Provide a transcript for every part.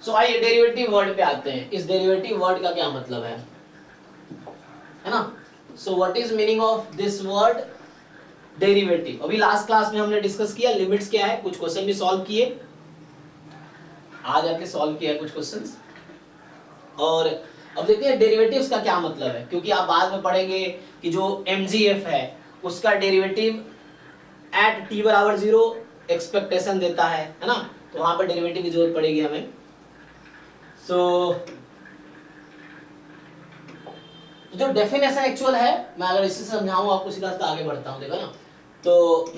सो आइए derivative word पे आते हैं। इस डेरिवेटिव वर्ड का क्या मतलब है ना? So what is meaning of this word derivative? अभी लास्ट क्लास में हमने डिस्कस किया लिमिट्स क्या है, कुछ क्वेश्चन भी सॉल्व किए, आज आके सॉल्व किया कुछ क्वेश्चंस। और अब देखते हैं डेरिवेटिव्स का क्या मतलब है, क्योंकि आप बाद में पढ़ेंगे कि जो mgf है उसका डेरिवेटिव एट t बराबर 0 एक्सपेक्टेशन देता है ना? तो वहां पर डेरिवेटिव की जरूरत पड़ेगी हमें। सो जो डेफिनेशन एक्चुअल है, मैं अगर इसे समझाऊं आपको सीधा सीधा आगे बढ़ता हूं, देखो ना। तो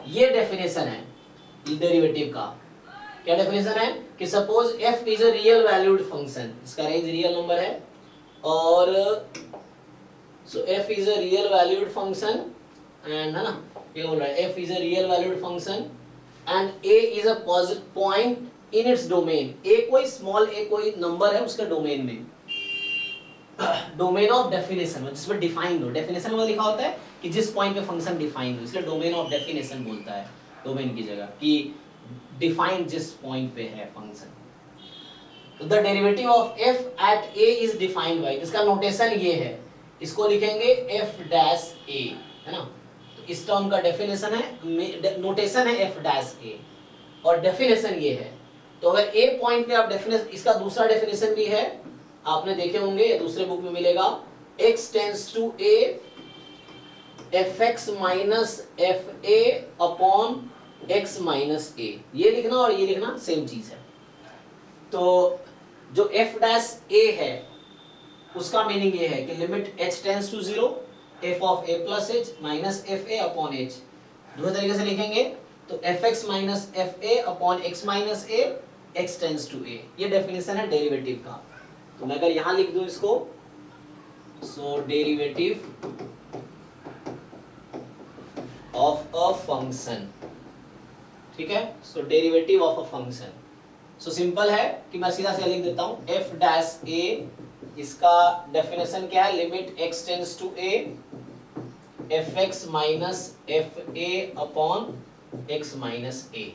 ये डेफिनेशन है डेरिवेटिव का। क्या डेफिनेशन है कि suppose f is a real valued function, इसका रेंज रियल नंबर है, और सो f is a real valued function and, है ना, ये बोल रहा है f is a real valued function and a is a point in its domain. a कोई स्मॉल a कोई नंबर है उसका डोमेन में, डोमेन ऑफ डेफिनेशन जिसमें डिफाइन हो, डेफिनेशन में लिखा होता है कि जिस पॉइंट पे फंक्शन डिफाइन हो, इसलिए डोमेन ऑफ डेफिनेशन बोलता है डोमेन की जगह, कि डिफाइन जिस पॉइंट पे है फंक्शन। तो the derivative of f at a is defined by, इसका नोटेशन ये है, इसको लिखेंगे f डैश a, है ना? तो इस टर्म का डेफिनेशन है, नोटेशन है f डैश a और डेफिनेशन ये है। तो अगर a पॉइंट पे आप डेफिनेशन, इसका दूसरा डेफिनेशन भी है, आपने देखे होंगे, दूसरे बुक में मिलेगा, x tends to a fx minus fa upon x minus a, ये लिखना और ये लिखना सेम चीज है। तो जो f डैश a है उसका मीनिंग ये है कि limit h tends to 0 f of a plus h minus fa upon h, दूसरे तरीके से लिखेंगे तो fx minus fa upon x minus a, x tends to a, ये डेफिनेशन है डेरिवेटिव का। तो मैं अगर यहां लिख दूं इसको, so derivative of a function, ठीक है? So derivative of a function, so simple है कि मैं सीधा सीधा लिख देता हूं f डैश a, इसका डेफिनेशन क्या है, limit x tends to a fx minus fa upon x minus a,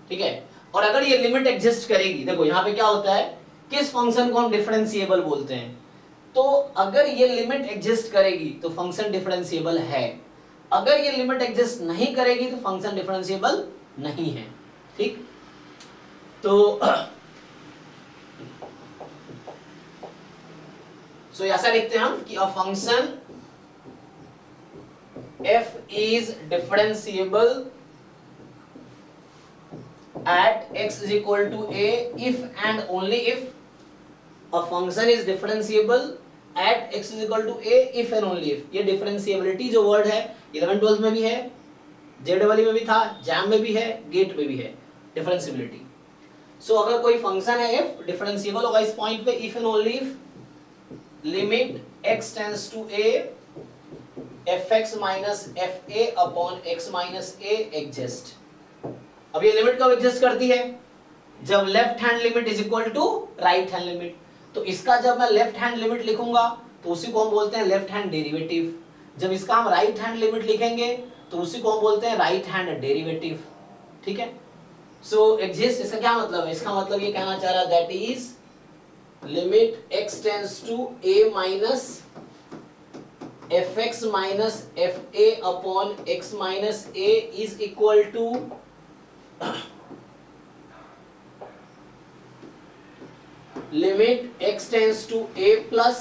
ठीक है? और अगर ये लिमिट एग्जिस्ट करेगी, देखो यहां पे क्या होता है, किस फंक्शन को हम डिफरेंशिएबल बोलते हैं, तो अगर ये लिमिट एग्जिस्ट करेगी तो फंक्शन डिफरेंशिएबल है, अगर ये लिमिट एग्जिस्ट नहीं करेगी तो फंक्शन डिफरेंशिएबल नहीं है, ठीक? तो सो ऐसा लिखते हैं हम कि a function f is differentiable at x is equal to a if and only if a function is differentiable at x is equal to a if and only if। ये differentiability जो वर्ड है 11th 12th में भी है, JEE में भी था, jam में भी है, गेट में भी है, differentiability। सो अगर कोई फंक्शन है f डिफरेंशिएबल होगा इस पॉइंट पे if and only if limit x tends to a fx minus fa upon x minus a exist. अब ये लिमिट कब एग्जिस्ट करती है, जब left hand limit is equal to right hand limit. तो इसका जब मैं लेफ्ट हैंड लिमिट लिखूंगा तो उसी को हम बोलते हैं लेफ्ट हैंड डेरिवेटिव, जब इसका हम राइट हैंड लिमिट लिखेंगे तो उसी को हम बोलते हैं राइट हैंड डेरिवेटिव, ठीक है? सो एग्जिस्ट, इसका क्या मतलब है, इसका मतलब ये कहना चाह रहा है that is limit x tends to a minus fx minus fa upon x minus a is equal to limit x tends to a plus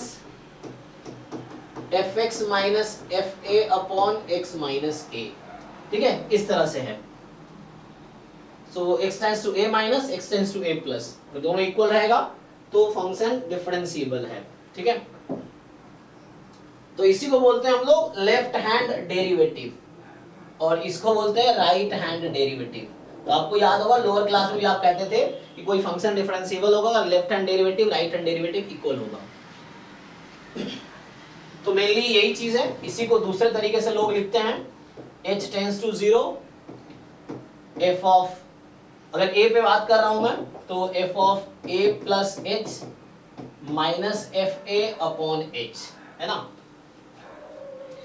fx minus fa upon x minus a, ठीक है? इस तरह से है। So x tends to a minus x tends to a plus, तो दोनों equal रहेगा तो फंक्शन डिफरेंशिएबल है, ठीक है? तो इसी को बोलते हैं हम लोग लेफ्ट हैंड डेरिवेटिव और इसको बोलते हैं राइट हैंड डेरिवेटिव। तो आपको याद होगा लोअर क्लास में भी आप कहते थे कि कोई फंक्शन डिफरेंशिएबल होगा अगर left hand derivative right hand derivative equal होगा। तो मेनली यही चीज है, इसी को दूसरे तरीके से लोग लिखते हैं h tends to 0 f of, अगर a पे बात कर रहा हूं मैं तो f of a plus h minus fa upon h, है ना?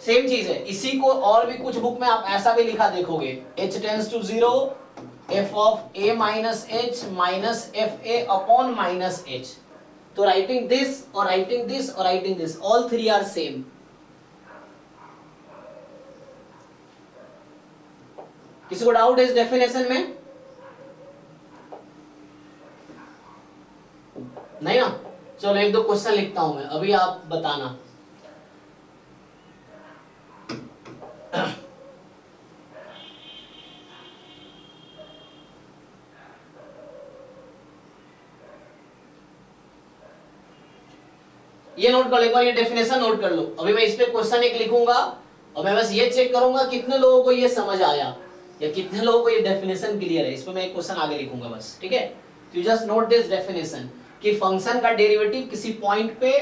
सेम चीज है, इसी को और भी कुछ बुक में आप ऐसा भी लिखा देखोगे h tends to 0 f of a minus h minus f a upon minus h. तो राइटिंग दिस और राइटिंग दिस और writing this, all three are same. किसी को डाउट है इस डेफिनेशन में? नहीं ना? चलो एक दो क्वेश्चन लिखता हूं मैं, अभी आप बताना। ये नोट कर लो, एक बार ये डेफिनेशन नोट कर लो। अभी मैं इस पे क्वेश्चन एक लिखूंगा और मैं बस ये चेक करूंगा कितने लोगों को ये समझ आया या कितने लोगों को ये डेफिनेशन क्लियर है। इस पे मैं एक क्वेश्चन आगे लिखूंगा बस, ठीक है? तो you just note this definition कि फंक्शन का डेरिवेटिव किसी पॉइंट पे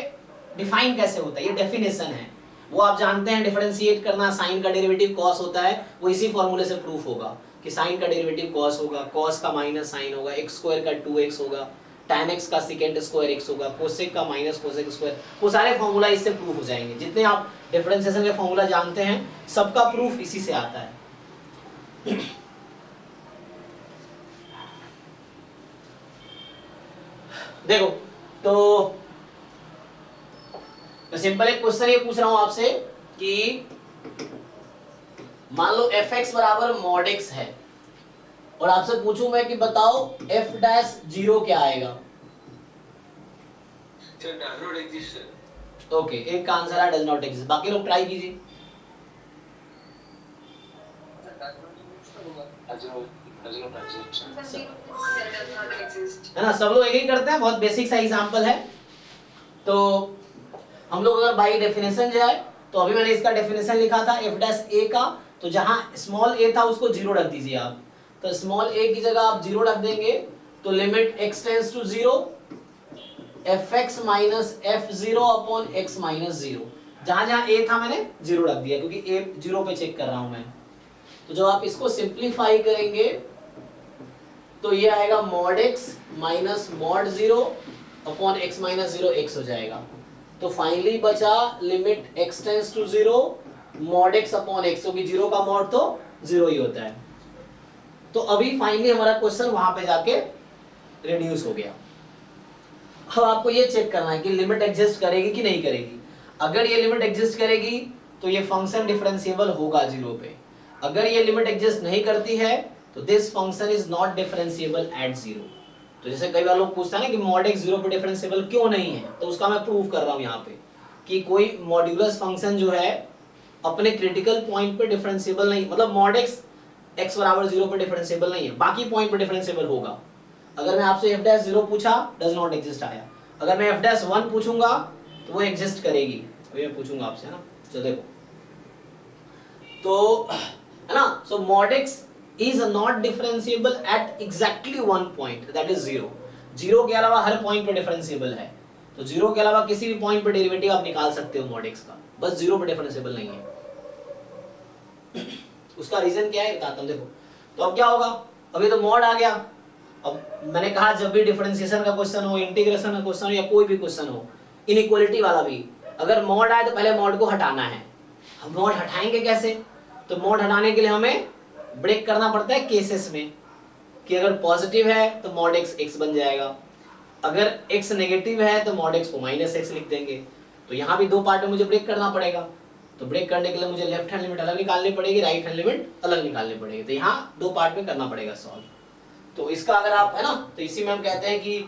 डिफाइन कैसे होता है, ये डेफिनेशन है। वो आप जानते हैं डिफरेंशिएट करना, साइन का डेरिवेटिव कॉस होता है, वो इसी फॉर्मूले से प्रूफ होगा कि साइन का डेरिवेटिव कॉस होगा, कॉस का माइनस साइन होगा, x स्क्वायर का 2x होगा, tan x का सेकंड स्क्वायर x होगा, कोसेक का माइनस कोसेक स्क्वायर, वो सारे फॉर्मूला इससे प्रूफ हो जाएंगे। जितने आप डिफरेंशिएशन के फॉर्मूला जानते हैं सबका प्रूफ इसी से आता है। देखो तो मैं सिंपल एक क्वेश्चन ये पूछ रहा हूं आपसे कि मान लो fx बराबर mod x है और आपसे पूछूं मैं कि बताओ f डैश 0 क्या आएगा? ओके, एक का आंसर है डज नॉट एग्जिस्ट। बाकी लोग ट्राई कीजिए। है ना, सब लोग एग्री करते हैं, बहुत बेसिक सा एग्जांपल है। तो हम लोग अगर बाई डेफिनेशन जाए तो अभी मैंने इसका डेफिनेशन लिखा था f डैश a का, तो जहां स्मॉल a था उसको 0 रख दीजिए आप। तो स्मॉल a की जगह आप 0 रख देंगे तो limit x tends to 0 fx minus f0 upon x minus 0। जहां जहां a था मैंने 0 रख दिया क्योंकि a 0 पे चेक कर रहा हूं मैं। तो जब आप इसको सिंप्लीफाई करेंगे तो ये आएगा mod x minus mod 0 upon x minus 0, x हो जाएगा। तो फाइनली बचा limit x tends to 0 mod x upon x, क्योंकि 0 का mod तो 0 ही होता है। तो अभी फाइनली हमारा क्वेश्चन वहां पे जाके रिड्यूस हो गया। अब आपको ये चेक करना है कि लिमिट एग्जिस्ट करेगी कि नहीं करेगी। अगर ये लिमिट एग्जिस्ट करेगी तो ये फंक्शन डिफरेंशिएबल होगा 0 पे। अगर ये लिमिट एग्जिस्ट नहीं करती है तो this function is not differentiable eight 0। तो जैसे कई बार लोग पूछते हैं ना कि mod x 0 पे डिफरेंशिएबल क्यों नहीं है, तो उसका मैं प्रूफ कर रहा हूं यहाँ पे कि कोई मॉड्यूलस फंक्शन जो है अपने क्रिटिकल पॉइंट पे डिफरेंशिएबल नहीं, मतलब mod x x बराबर 0 पे डिफरेंशिएबल नहीं है, बाकी पॉइंट पे डिफरेंशिएबल होगा। अगर मैं आपसे f डैश 0 पूछा डज नॉट एग्जिस्ट आया, अगर मैं f डैश 1 पूछूंगा तो वो एग्जिस्ट करेगी। अभी मैं पूछूंगा आपसे, है ना? तो देखो तो है ना, सो mod x is not differentiable at exactly one point, that is 0। 0 के अलावा हर पॉइंट पे डिफरेंशिएबल है, तो 0 के अलावा किसी भी पॉइंट पे डेरिवेटिव आप निकाल सकते हो mod x का, बस 0 पे डिफरेंशिएबल नहीं है। उसका रीजन क्या है बताता हूं। देखो तो अब क्या होगा, अभी तो mod आ गया। अब मैंने कहा जब भी डिफरेंशिएशन का क्वेश्चन हो, इंटीग्रेशन का क्वेश्चन हो या कोई भी क्वेश्चन हो, इनइक्वालिटी वाला भी, अगर mod आए तो पहले mod को हटाना है। हम mod हटाएंगे कैसे? तो mod हटाने के लिए हमें ब्रेक करना पड़ता है केसेस में कि अगर पॉजिटिव है तो mod x x बन जाएगा, अगर x नेगेटिव है तो mod x को माइनस x लिख देंगे। तो यहाँ भी दो पार्ट में मुझे ब्रेक करना पड़ेगा। तो ब्रेक करने के लिए मुझे लेफ्ट हैंड लिमिट अलग निकालनी पड़ेगी, राइट हैंड लिमिट अलग निकालनी पड़ेगी। तो यहाँ दो पार्ट में करना पड़ेगा सॉल्व। तो इसका अगर आप, है ना, तो इसी में हम कहते हैं कि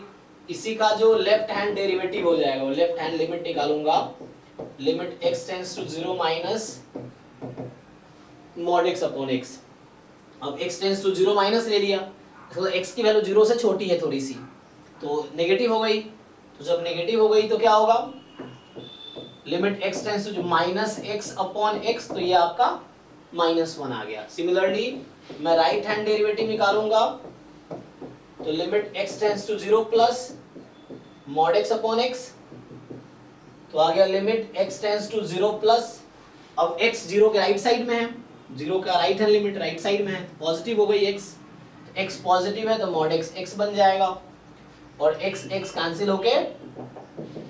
इसी का जो लेफ्ट हैंड डेरिवेटिव हो जाएगा, वो लेफ्ट हैंड लिमिट निकालूंगा, limit x tends to 0 minus mod x upon x। अब x टेंड्स टू 0 माइनस ले लिया, तो x की वैल्यू 0 से छोटी है थोड़ी सी, तो नेगेटिव हो गई। तो जब नेगेटिव हो गई तो क्या होगा, limit x tends to minus x upon x, तो ये आपका -1 आ गया। सिमिलरली मैं राइट हैंड डेरिवेटिव निकालूंगा, तो limit x tends to 0 plus mod x upon x, तो आ गया limit x tends to 0 plus, अब x 0 के राइट साइड में है, 0 का right hand limit right side में है, पॉजिटिव हो गई x, x पॉजिटिव है तो mod x x बन जाएगा और x x कैंसिल होके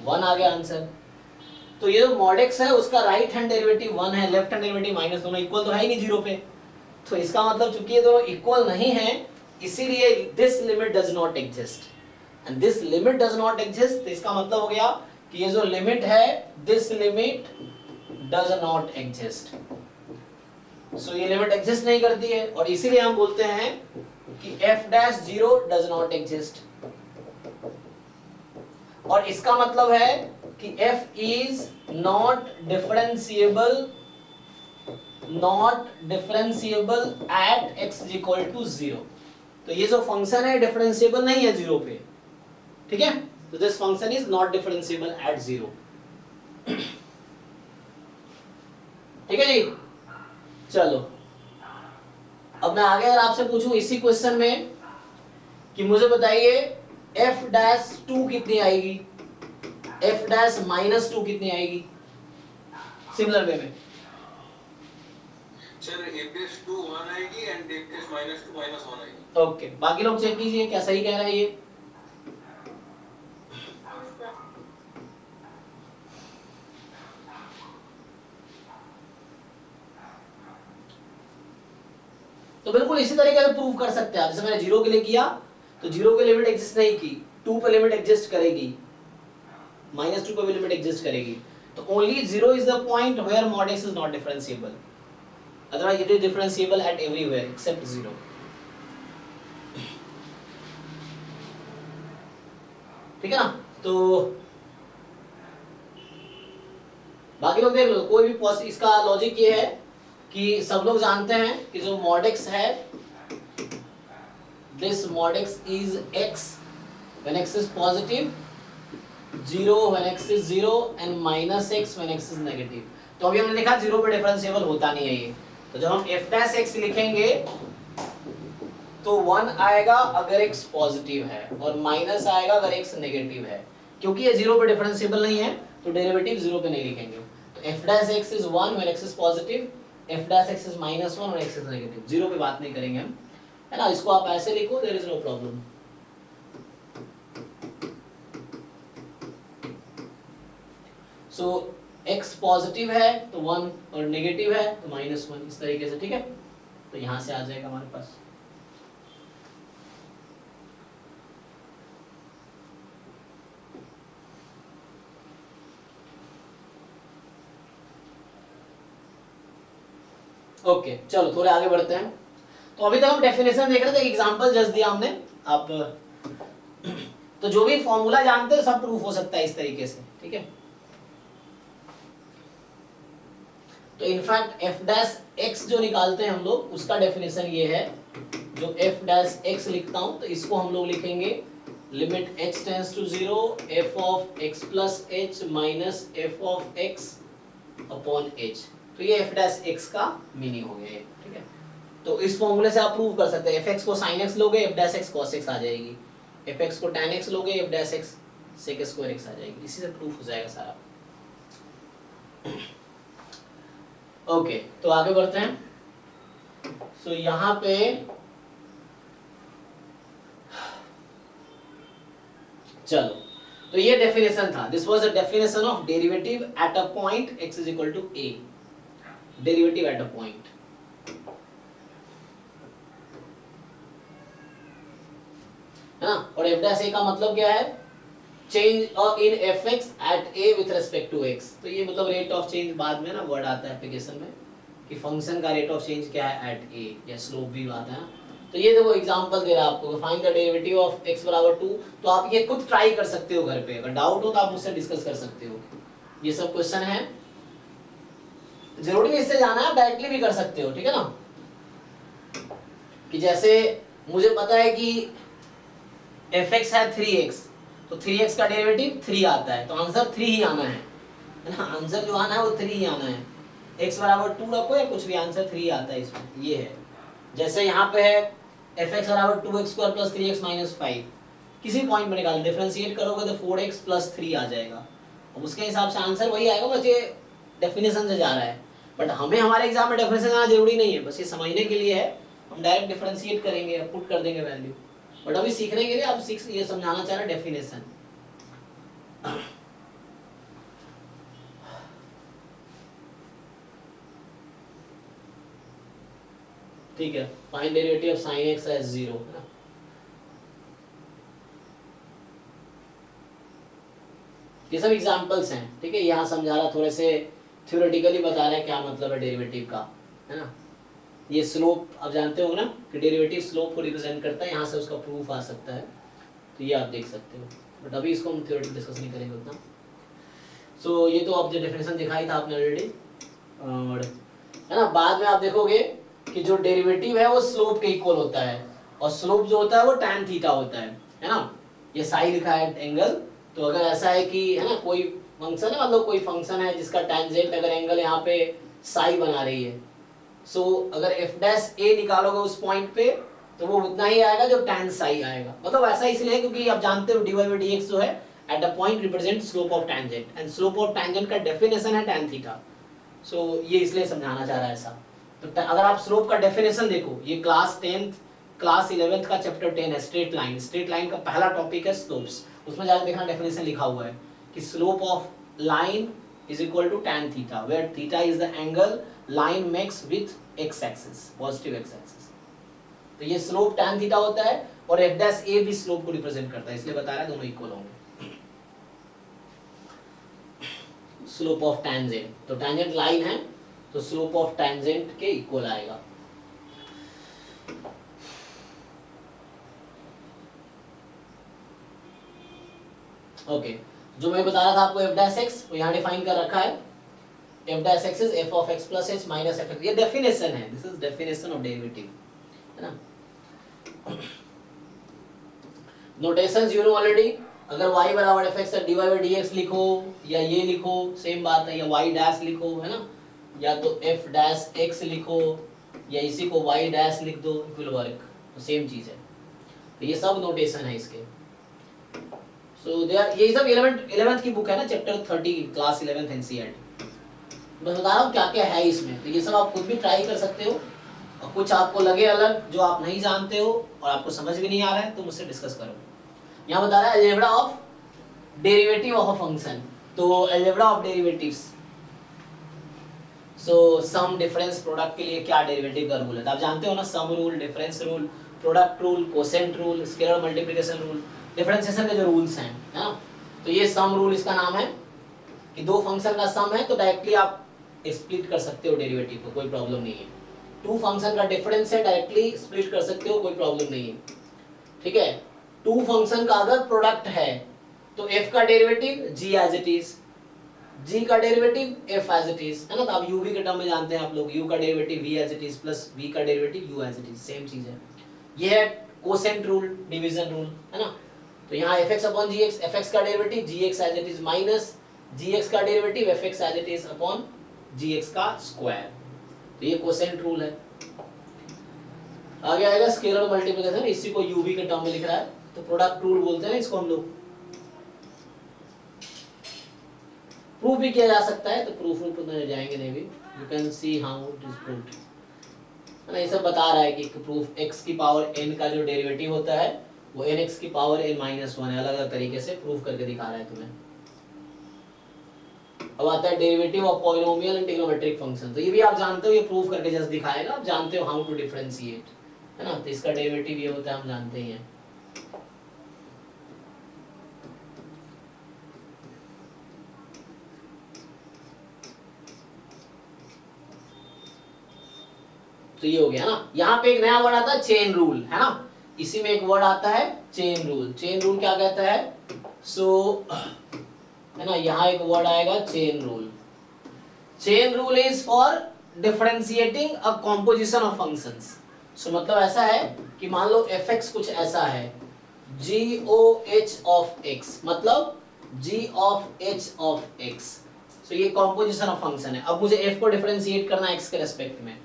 1 आ गया आंसर। तो ये जो mod x है उसका राइट हैंड डेरिवेटिव 1 है, लेफ्ट हैंड डेरिवेटिव -, दोनों इक्वल तो है ही नहीं 0 पे। तो इसका मतलब चूंकि ये दोनों इक्वल नहीं है इसीलिए this limit does not exist, and this limit does not exist, तो इसका मतलब हो गया कि ये जो लिमिट है this limit does not exist, so ये लिमिट एग्जिस्ट नहीं करती है, और इसीलिए हम बोलते हैं कि f dash zero does not exist, और इसका मतलब है कि f is not differentiable at x is equal to zero, तो ये जो फंक्शन है डिफरेंशिएबल नहीं है जीरो पे, ठीक है, तो this function is not differentiable eight zero, ठीक है जी। चलो अब मैं आगे अगर आपसे पूछूं इसी क्वेश्चन में कि मुझे बताइए f डैश 2 कितनी आएगी, f डैश माइनस 2 कितनी आएगी, सिमिलर वे में सर f डैश 2 1 आएगी and f dash minus 2 minus 1 आएगी। ओके, बाकी लोग चेक कीजिए क्या सही कह रहा है ये। तो बिल्कुल इसी तरीके से प्रूव कर सकते हैं आप, जैसे मैंने जीरो के लिए किया तो जीरो की लिमिट एग्जिस्ट नहीं की, 2 पे लिमिट एग्जिस्ट करेगी, माइनस 2 पे भी लिमिट एग्जिस्ट करेगी, तो only zero is the point where mod x is not differentiable, otherwise it is differentiable at everywhere except zero, ठीक है ना। तो बाकी लोग देख लो, कोई भी इसका लॉजिक ये है कि सब लोग जानते हैं कि जो mod x है, this mod x is x when x is positive, 0 when x is 0 and minus x when x is negative, तो अभी हमने देखा जीरो पे डिफरेंशिएबल होता नहीं है ये, तो जब हम f dash x लिखेंगे तो 1 आएगा अगर x पॉजिटिव है और माइनस आएगा अगर x नेगेटिव है, क्योंकि ये जीरो पे डिफरेंशिएबल नहीं है तो डेरिवेटिव जीरो पे नहीं लिखेंगे, तो f dash x is 1 when x is positive, f dash x is minus 1 when x is negative, zero पे बात नहीं करेंगे हम, है ना। इसको आप ऐसे लिखो, there is no problem. So x positive है तो 1 और नेगेटिव है तो माइनस 1, इस तरीके से, ठीक है, तो यहां से आ जाएगा हमारे पास। ओके चलो थोड़े आगे बढ़ते हैं। तो अभी तक हम डेफिनेशन देख रहे थे, एग्जांपल जस्ट दिया हमने, आप तो जो भी फॉर्मूला जानते हैं सब प्रूफ हो सकता है इस तरीके से, ठीक है। तो इनफैक्ट f डैश x जो निकालते हैं हम लोग उसका डेफिनेशन ये है, जो f डैश x लिखता हूं तो इसको हम लोग लिखेंगे limit x tends to 0 f of x plus h minus f of x upon h, तो ये f डैश x का मीनिंग हो गया ये, ठीक है। तो इस फॉर्मूले से आप प्रूव कर सकते हैं, fx को sin x लोगे f dash x cos x आ जाएगी, fx को tan x लोगे f dash x sec square x आ जाएगी, इसी से प्रूफ हो जाएगा सारा। ओके तो आगे बढ़ते हैं। सो यहां पे चलो, तो ये डेफिनेशन था, this was a definition of derivative at a point x is equal to a, derivative at a point, है ना। और f डैश a का मतलब क्या है, change in fx at a with respect to x, तो ये मतलब रेट ऑफ चेंज बाद में ना वर्ड आता है एप्लीकेशन में कि फंक्शन का रेट ऑफ चेंज क्या है एट a, या स्लोप भी आता है। तो ये देखो एग्जांपल दे रहा है आपको, find the derivative of x बराबर 2, तो आप ये खुद ट्राई कर सकते हो घर पे, अगर डाउट हो तो आप मुझसे डिस्कस कर सकते हो, ये सब क्वेश्चन है, जरूरी नहीं इससे जाना है, डायरेक्टली भी कर सकते हो, ठीक है ना। कि जैसे मुझे पता है कि fx है 3x, तो 3x का डेरिवेटिव 3 आता है, तो आंसर 3 ही आना है ना, आंसर जो आना है वो 3 ही आना है, x बराबर 2 रखो या कुछ भी, आंसर 3 आता है इसमें, ये है। जैसे यहाँ पे है fx बराबर 2x square plus 3x minus 5, किसी पॉइंट में निकाल डिफरेंशिएट करोगे तो 4x प्लस 3 आ जाएगा, अब उसके हिसाब से आंसर वही आएगा, बस ये डेफिनेशन से जा रहा है, बट हमें हमारे एग्जाम में डेफिनेशन जाना जरूरी नहीं है, बस ये समझने के लिए है, हम डायरेक्ट डिफरेंशिएट करेंगे, पुट कर देंगे वैल्यू, बट अभी सीखने के लिए आप ये समझाना चाह रहे डेफिनेशन। तो ठीक है, find derivative of sin x as 0 है ना। ये सब एग्जांपल्स हैं, ठीक है, यहाँ समझा रहा, थोड़े से थ्योरेटिकली बता रहा है क्या मतलब है डेरिवेटिव का, है ना। ये स्लोप आप जानते हो ना कि डेरिवेटिव स्लोप को रिप्रेजेंट करता है, यहाँ से उसका प्रूफ आ सकता है, तो ये आप देख सकते हो, बट अभी इसको हम थ्योरेटिकल डिस्कस नहीं करेंगे उतना। सो ये तो आप जो डेफिनेशन दिखाई था आपने ऑलरेडी, और है ना, बाद में आप देखोगे कि जो डेरिवेटिव है वो स्लोप के इक्वल होता है, और स्लोप जो होता है वो tan थीटा होता है ना। ये साई लिखा है एंगल, तो अगर ऐसा है कि है ना कोई फंक्शन है, मतलब कोई फंक्शन है जिसका टेंजेंट अगर एंगल यहाँ पे साई बना रही है, सो अगर एफ डैश ए निकालोगे उस पॉइंट पे तो वो उतना ही आएगा जो tan साई आएगा। मतलब ऐसा इसलिए क्योंकि आप जानते हो dy by dx जो है eight a point represent slope of tangent, and slope of tangent का डेफिनेशन है tan थीटा। सो ये इसलिए समझाना चाह रहा है ऐसा। तो अगर आप स्लोप का डेफिनेशन देखो, ये क्लास 10th क्लास 11th का चैप्टर 10 है, स्ट्रेट लाइन। स्ट्रेट लाइन का पहला टॉपिक है स्लोप्स, उसमें जाकर देखना डेफिनेशन लिखा हुआ है कि slope of line is equal to tan theta, where theta is the angle line makes with x axis, positive x axis. तो ये स्लोप tan थीटा होता है, और f डैश a भी स्लोप को रिप्रेजेंट करता है, इसलिए बता रहा है दोनों इक्वल होंगे। स्लोप ऑफ टेंजेंट, तो टेंजेंट लाइन है तो स्लोप ऑफ टेंजेंट के इक्वल आएगा। ओके, जो मैं बता रहा था आपको f डैश x, वो यहाँ डिफाइन कर रखा है। f dash x is f of x plus h minus f, ये डेफिनेशन है, this is definition of derivative, है ना। नोटेशंस यू नो ऑलरेडी, अगर y बराबर f x dy by dx लिखो, या ये लिखो सेम बात है, या y डैश लिखो, है ना, या तो f डैश x लिखो, या इसी को y डैश लिख दो, इट विल वर्क, तो सेम चीज है। तो ये सब नोटेशन है इसके। सो दे आर, ये सब 11th की बुक है ना, चैप्टर 30 क्लास 11th एनसीईआरटी। बस बता रहा हूँ क्या क्या है इसमें, तो ये सब आप खुद भी ट्राई कर सकते हो, और कुछ आपको लगे अलग जो आप नहीं जानते हो और आपको समझ भी नहीं आ रहा है तो मुझसे डिस्कस करो। यहाँ बता रहा है algebra of derivative of a function, तो algebra of derivatives, so sum difference product के लिए क्या डेरिवेटिव का रूल है, तो आप जानते हो ना, sum rule, difference rule, product rule, quotient rule, scalar multiplication rule, differentiation के जो रूल्स हैं, है ना। तो ये सम रूल इसका नाम है कि दो फंक्शन का सम है तो डायरेक्टली आप स्प्लिट कर सकते हो डेरिवेटिव को, कोई प्रॉब्लम नहीं है। टू फंक्शन का डिफरेंस है, डायरेक्टली स्प्लिट कर सकते हो, कोई प्रॉब्लम नहीं है, ठीक है। टू फंक्शन का अगर प्रोडक्ट है तो f का derivative g as it is, g का derivative f as it is, है ना। तो आप u v के टर्म में जानते हैं आप लोग, u का derivative v as it is plus v का derivative u as it is, same चीज है। ये है कोसेंट रूल, डिवीजन रूल, है ना। तो यहाँ fx अपॉन gx, fx का derivative gx as it is minus gx का derivative fx as it is upon gx का स्क्वायर, तो ये कोसेंट रूल है। आगे आएगा स्केलर मल्टीप्लिकेशन, इसी को uv के टर्म में लिख रहा है, तो प्रोडक्ट रूल बोलते हैं इसको हम लोग। प्रूफ भी किया जा सकता है, तो प्रूफ में जाएंगे नहीं भी, you can see how it is proved, है ना। ये सब बता रहा है कि प्रूफ x की पावर n का जो डेरिवेटिव होता है वो nx की पावर n माइनस 1 है, अलग अलग तरीके से प्रूफ करके दिखा रहा है तुम्हें। अब आता है derivative of polynomial and trigonometric function, तो ये भी आप जानते हो, ये प्रूफ करके जस्ट दिखाएगा, आप जानते हो हाउ टू डिफरेंशिएट, है ना। तो इसका डेरिवेटिव ये होता है, हम जानते ही हैं। तो ये हो गया ना। यहाँ पे एक नया वर्ड आता है चेन रूल, है ना, इसी में एक वर्ड आता है चेन रूल। चेन रूल क्या कहता है, सो है ना, यहाँ एक वर्ड आएगा chain rule. Chain rule is for differentiating a composition of functions. So मतलब ऐसा है कि मान लो fx कुछ ऐसा है, g(h) ऑफ x, मतलब g of h of x, सो ये कॉम्पोजिशन ऑफ फंक्शन है। अब मुझे f को डिफरेंशिएट करना x के रेस्पेक्ट में,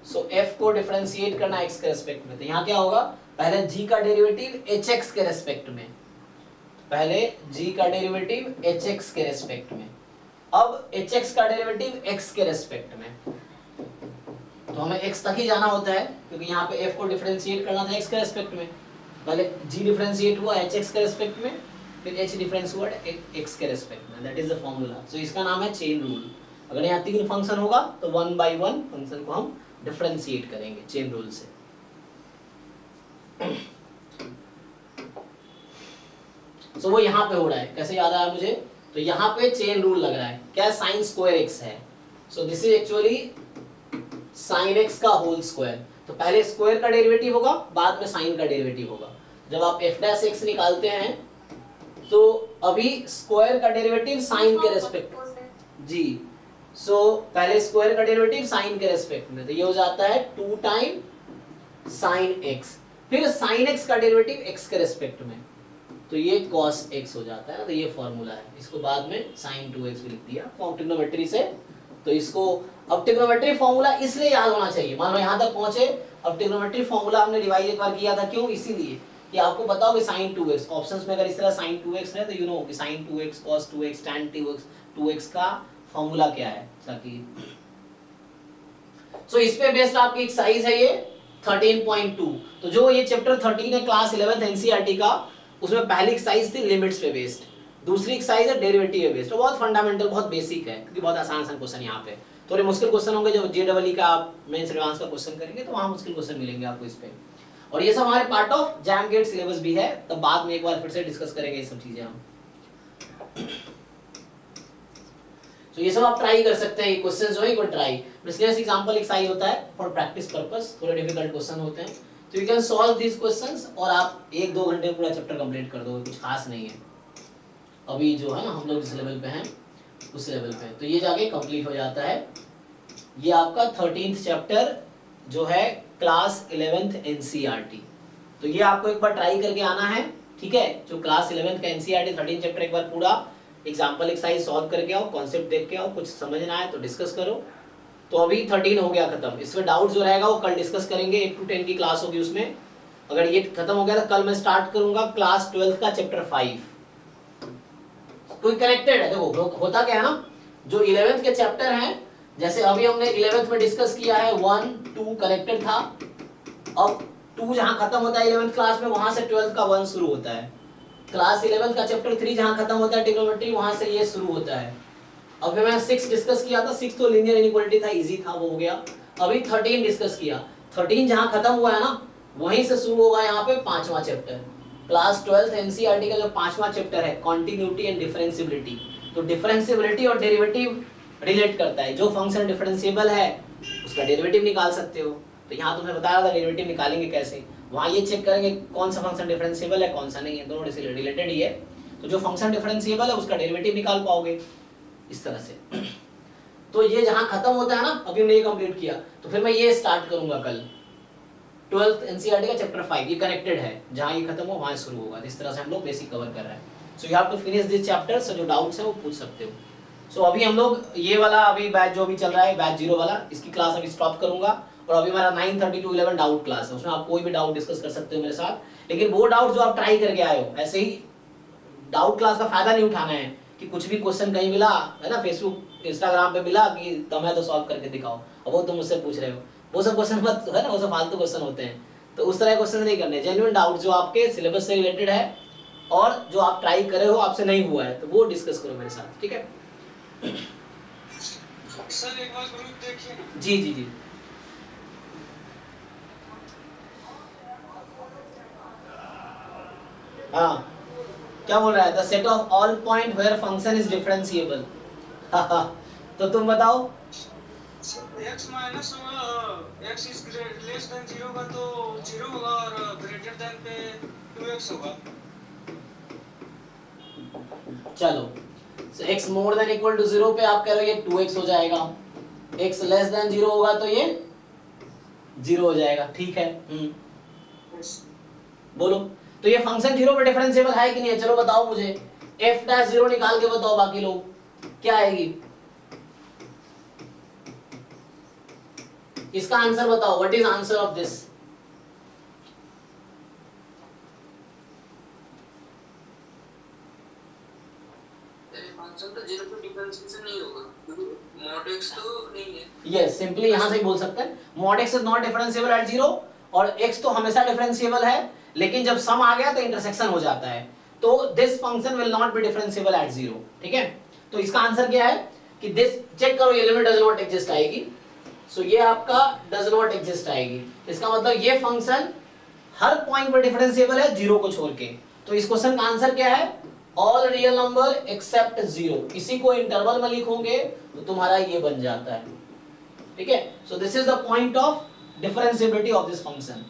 सो f को डिफरेंशिएट करना x के रेस्पेक्ट में, तो यहाँ क्या होगा, पहले g का डेरिवेटिव hx के रेस्पेक्ट में, पहले g का डेरिवेटिव hx के रेस्पेक्ट में, अब hx का डेरिवेटिव x के रेस्पेक्ट में। तो हमें x तक ही जाना होता है क्योंकि यहाँ पे f को डिफरेंशिएट करना था x के रेस्पेक्ट में, पहले g डिफरेंशिएट हुआ hx के रेस्पेक्ट में, फिर h डिफरेंस हुआ x के रेस्पेक्ट में, दैट इज द फॉर्मूला। सो इसका नाम है चेन रूल। अगर यहाँ तीन फंक्शन होगा तो वन बाय वन फंक्शन को हम डिफरेंशिएट करेंगे चेन रूल से। वो यहाँ पे हो रहा है, कैसे याद आया मुझे, तो यहाँ पे चेन रूल लग रहा है, क्या साइन स्क्वायर एक्स है, so this is actually sine x का होल स्क्वायर। तो पहले स्क्वायर का डेरिवेटिव होगा, बाद में साइन का डेरिवेटिव होगा। जब आप एफ डैश एक्स निकालते हैं तो अभी स्क्वायर का डेरिवेटिव साइन के रेस्पेक्ट जी, सो पहले स्क्वायर का डेरिवेटिव साइन के रेस्पेक्ट में, तो ये हो जाता है 2 टाइम साइन एक्स, फिर साइन एक्स का डेरिवेटिव एक्स के रेस्पेक्ट में, तो ये cos x हो जाता है ना। तो ये फॉर्मूला है, इसको बाद में sin 2x भी लिख दिया फॉर्म ट्रिग्नोमेट्री से। तो इसको अब ट्रिग्नोमेट्री फॉर्मूला इसलिए याद होना चाहिए, मान लो यहाँ तक पहुंचे, अब ट्रिग्नोमेट्री फॉर्मूला हमने रिवाइज एक बार किया था, क्यों, इसीलिए कि आपको पता हो कि sin 2x ऑप्शंस में अगर इस तरह sin 2x है तो यू नो कि sin 2x cos 2x tan 2x का फॉर्मूला क्या है, ताकि सो इस पे बेस्ड आपकी एक्सरसाइज है ये 13.2। तो जो ये चैप्टर 13 है क्लास 11th एनसीईआरटी का, उसमें पहली एक्सरसाइज थी लिमिट्स पे बेस्ड, दूसरी एक्सरसाइज है डेरिवेटिव पे बेस्ड। तो बहुत फंडामेंटल, बहुत बेसिक है, क्योंकि बहुत आसान क्वेश्चन यहाँ पे, थोड़े मुश्किल क्वेश्चन होंगे जब जेडब्ल्यू का आप मेंस एडवांस का क्वेश्चन करेंगे तो वहाँ मुश्किल क्वेश्चन मिलेंगे आपको इस पे। और ये सब हमारे part of JAM GATE syllabus भी है, तब बाद में एक बार फिर से डिस्कस करेंगे ये सब चीजें हम। तो ये सब आप ट्राई कर सकते हैं, ये क्वेश्चन जो है कोई ट्राई बिजनेस एग्जांपल एक्सरसाइज होता है फॉर प्रैक्टिस पर्पस, थोड़े डिफिकल्ट क्वेश्चन होते हैं, तो you can solve this questions और आप 1-2 घंटे में पूरा चैप्टर कंप्लीट कर दोगे, कुछ खास नहीं है अभी जो है ना हम लोग जिस लेवल पे हैं उस लेवल पे, तो ये जाके कंप्लीट हो जाता है। ये आपका 13th चैप्टर जो है क्लास 11th एनसीईआरटी, तो ये आपको एक बार ट्राई करके आना है, ठीक है। जो क्लास 11th का एनसीईआरटी 13 चैप्टर एक बार पूरा एग्जांपल एक्सरसाइज सॉल्व करके आओ, कॉन्सेप्ट देख के आओ, कुछ समझना है तो डिस्कस करो। तो अभी 13 हो गया खत्म, इसमें डाउट जो रहेगा वो कल डिस्कस करेंगे, 8 to 10 की क्लास होगी उसमें। अगर ये खत्म हो गया तो कल मैं स्टार्ट करूंगा क्लास 12 का चैप्टर 5, कोई कनेक्टेड है। देखो होता क्या है ना, जो 11th के चैप्टर हैं, जैसे अभी हमने 11th में डिस्कस किया है 1 2 कनेक्टेड था, अब 2 जहां खत्म होता है 11th क्लास में, वहां से 12th का 1 शुरू होता है। क्लास 11th का चैप्टर 3 जहां खत्म होता है ट्रिग्नोमेट्री, वहां से ये शुरू होता है। अब मैं 6 डिस्कस किया था, 6 तो लीनियर इनइक्वालिटी था, इजी था, वो हो गया। अभी 13 डिस्कस किया, 13 जहां खत्म हुआ है ना, वहीं से शुरू होगा यहाँ पे 5वां चैप्टर, क्लास 12th एनसीईआरटी का जो 5वां चैप्टर है कॉन्टिन्यूटी एंड डिफरेंशिएबिलिटी। तो डिफरेंशिएबिलिटी और डेरिवेटिव रिलेट करता है, जो फंक्शन डिफरेंशिएबल है उसका डेरिवेटिव निकाल सकते हो। तो यहाँ तुम्हें बताया था डेरिवेटिव निकालेंगे कैसे, वहाँ ये चेक करेंगे कौन सा फंक्शन डिफरेंशिएबल है कौन सा नहीं है, दोनों रिलेटेड ही है। तो जो फंक्शन डिफरेंशिएबल है उसका डेरिवेटिव निकाल पाओगे इस तरह से। तो ये जहां खत्म होता है ना, अभी हमने ये कंप्लीट किया, तो फिर मैं ये स्टार्ट करूंगा कल 12th एनसीईआरटी का चैप्टर 5, ये कनेक्टेड है, जहां ये खत्म हो वहां शुरू होगा। इस तरह से हम लोग बेसिक कवर कर रहे हैं। So you have to finish this chapter, so जो डाउट्स है वो पूछ सकते हो। सो अभी हम लोग ये वाला अभी बैच जो भी चल रहा है बैच 0 वाला, इसकी क्लास अभी स्टॉप करूंगा, और अभी हमारा 9:30 to 11 डाउट क्लास है, उसमें आप कोई भी डाउट डिस्कस कर सकते हो मेरे साथ। लेकिन वो डाउट जो आप ट्राई करके आए हो, ऐसे ही डाउट क्लास का फायदा नहीं उठाना है कि कुछ भी क्वेश्चन कहीं मिला है ना, फेसबुक इंस्टाग्राम पे मिला कि तुम है तो सॉल्व करके दिखाओ, अब वो तुम मुझसे पूछ रहे हो, वो सब क्वेश्चन मत है ना, वो सब फालतू क्वेश्चन होते हैं। तो उस तरह के क्वेश्चन नहीं करने, जेन्युइन डाउट जो आपके सिलेबस से रिलेटेड है और जो आप ट्राई करे हो आपसे नहीं हुआ है, तो वो डिस्कस करो मेरे साथ, ठीक है। सर एक बार ग्रुप देखिए ना। जी जी जी हाँ, क्या बोल रहा है, the set of all point where function is differentiable. तो तुम बताओ। x minus x is less than 0 का तो 0 होगा, और ग्रेटर देन पे 2x होगा। चलो, so x more than equal to 0 पे आप कह रहे हो ये 2x हो जाएगा, x लेस देन 0 होगा तो ये 0 हो जाएगा, ठीक है। बोलो, तो ये फंक्शन 0 पे डिफरेंशिएबल है कि नहीं है, चलो बताओ मुझे, f डैश 0 निकाल के बताओ बाकी लोग क्या आएगी, इसका आंसर बताओ, what is answer of this. Function तो 0 पे डिफरेंशिएशन नहीं होगा, mod x तो नहीं है। यस, सिंपली यहां से ही बोल सकते हैं mod x is not differentiable eight 0, और x तो हमेशा डिफरेंशिएबल है, लेकिन जब सम आ गया तो इंटरसेक्शन हो जाता है, तो this function will not be differentiable eight 0, ठीक है। तो इसका आंसर क्या है कि दिस, चेक करो ये लिमिट डज नॉट एग्जिस्ट आएगी, सो ये आपका डज नॉट एग्जिस्ट आएगी। इसका मतलब ये फंक्शन हर पॉइंट पर डिफरेंशिएबल है जीरो को छोड़ के। तो इस क्वेश्चन का आंसर क्या है? All real number except zero. इसी को इंटरवल में लिखोगे तो तुम्हारा ये बन जाता है, ठीक है। So this is the point of differentiability of this function.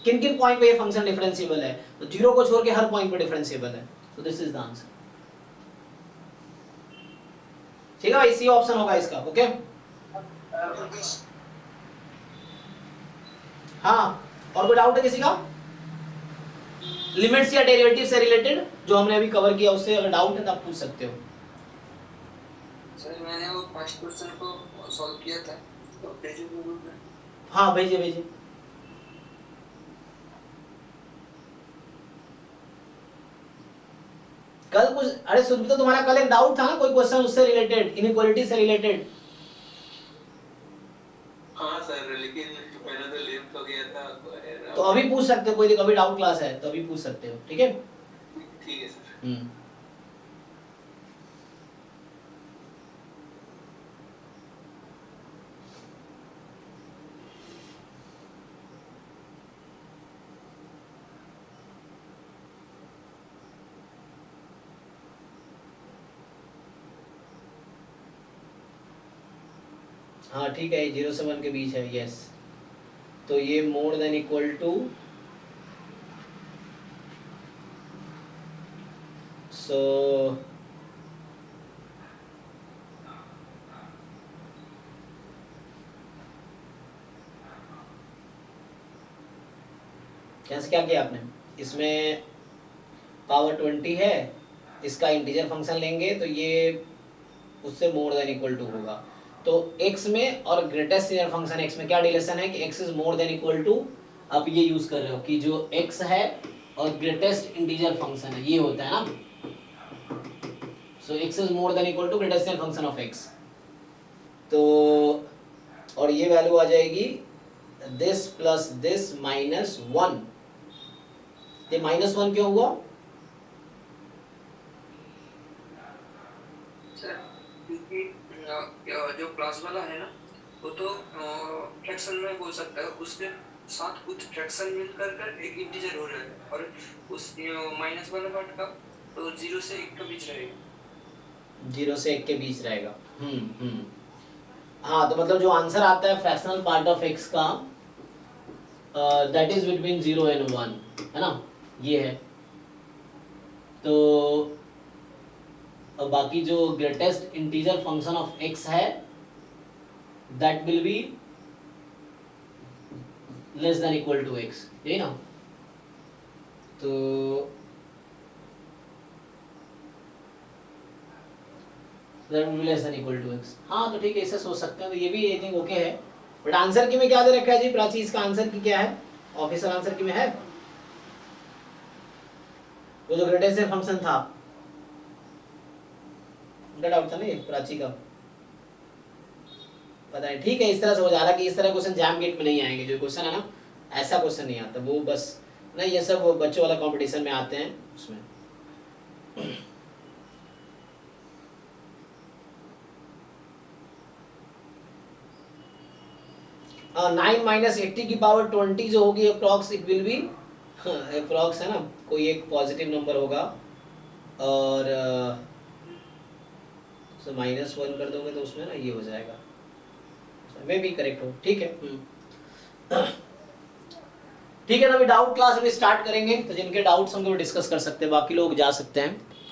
किन किन पॉइंट पे ये फंक्शन डिफरेंशिएबल है? तो जीरो को छोड़ के हर पॉइंट पे डिफरेंशिएबल है। So this is the answer, ठीक है भाई, सी ऑप्शन होगा इसका। ओके हाँ, और कोई डाउट है किसी का? लिमिट्स या डेरिवेटिव से रिलेटेड जो हमने अभी कवर किया, उससे अगर डाउट है तो आप पूछ सकते हो। सर मैंने वो फर्स्ट क्वेश्चन को सॉल्व किया था, तो भेजो ग्रुप में। हाँ भेजिए भेजिए। कल कुछ, अरे सुरभि, तुम्हारा कल एक डाउट था ना, कोई क्वेश्चन उससे रिलेटेड, इनइक्वालिटी से रिलेटेड। हाँ सर, लेकिन मैंने तो लेफ्ट हो गया था तो अभी पूछ सकते हो, कोई अभी डाउट क्लास है तो अभी पूछ सकते हो, ठीक है। ठीक है सर। हाँ ठीक है, 0 से 1 के बीच है, यस। तो ये मोर देन इक्वल टू, सो कैसे क्या किया आपने? इसमें पावर 20 है, इसका इंटीजर फंक्शन लेंगे तो ये उससे मोर देन इक्वल टू होगा। तो x में और ग्रेटेस्ट इंटीजर फंक्शन x में क्या रिलेशन है कि x is more than equal to, आप ये यूज कर रहे हो कि जो x है और ग्रेटेस्ट इंटीजर फंक्शन है ये होता है ना। So x is more than equal to greatest integer function of x। तो और ये वैल्यू आ जाएगी दिस प्लस दिस माइनस 1। ये -1 क्यों हुआ? सर क्योंकि जो क्लास वाला है ना, वो तो फ्रैक्शन में बोल सकता है, उसके साथ कुछ फ्रैक्शन मिलकर कर एक इंटीजर हो रहा है, और उस माइनस वाला पार्ट का तो 0 से 1 के बीच रहेगा। 0 से 1 के बीच रहेगा। हाँ, तो मतलब जो आंसर आता है फ्रैक्शनल पार्ट ऑफ x का, दैट इज बिटवीन 0 एंड 1, है ना, ये है। तो बाकी जो greatest integer function of x है that will be less than equal to x, यही ना। तो that will be less than equal to x। हाँ तो ठीक है, इसे सोच सकते हैं, तो ये भी आई थिंक ओके है। बट आंसर की में क्या दे रखा है जी प्राची? इसका आंसर की क्या है? ऑफिशियल आंसर की में है वो जो ग्रेटेस्ट फंक्शन था, उनका डाउट था ना ये प्राची का, पता है। ठीक है, इस तरह से हो जा रहा है कि इस तरह क्वेश्चन जैम गेट में नहीं आएंगे। जो क्वेश्चन है ना, ऐसा क्वेश्चन नहीं आता, वो बस ना ये सब बच्चों वाला कंपटीशन में आते हैं उसमें। 9 माइनस 80 की पावर 20 जो होगी approx, it will be approx, है ना, कोई एक पॉजिटिव नंबर होगा, और -1 कर दोगे तो उसमें ना ये हो जाएगा, मैं भी करेक्ट हूँ, ठीक है। ठीक है, तो अभी डाउट क्लास अभी स्टार्ट करेंगे, तो जिनके डाउट्स हम लोग डिस्कस कर सकते हैं, बाकी लोग जा सकते हैं।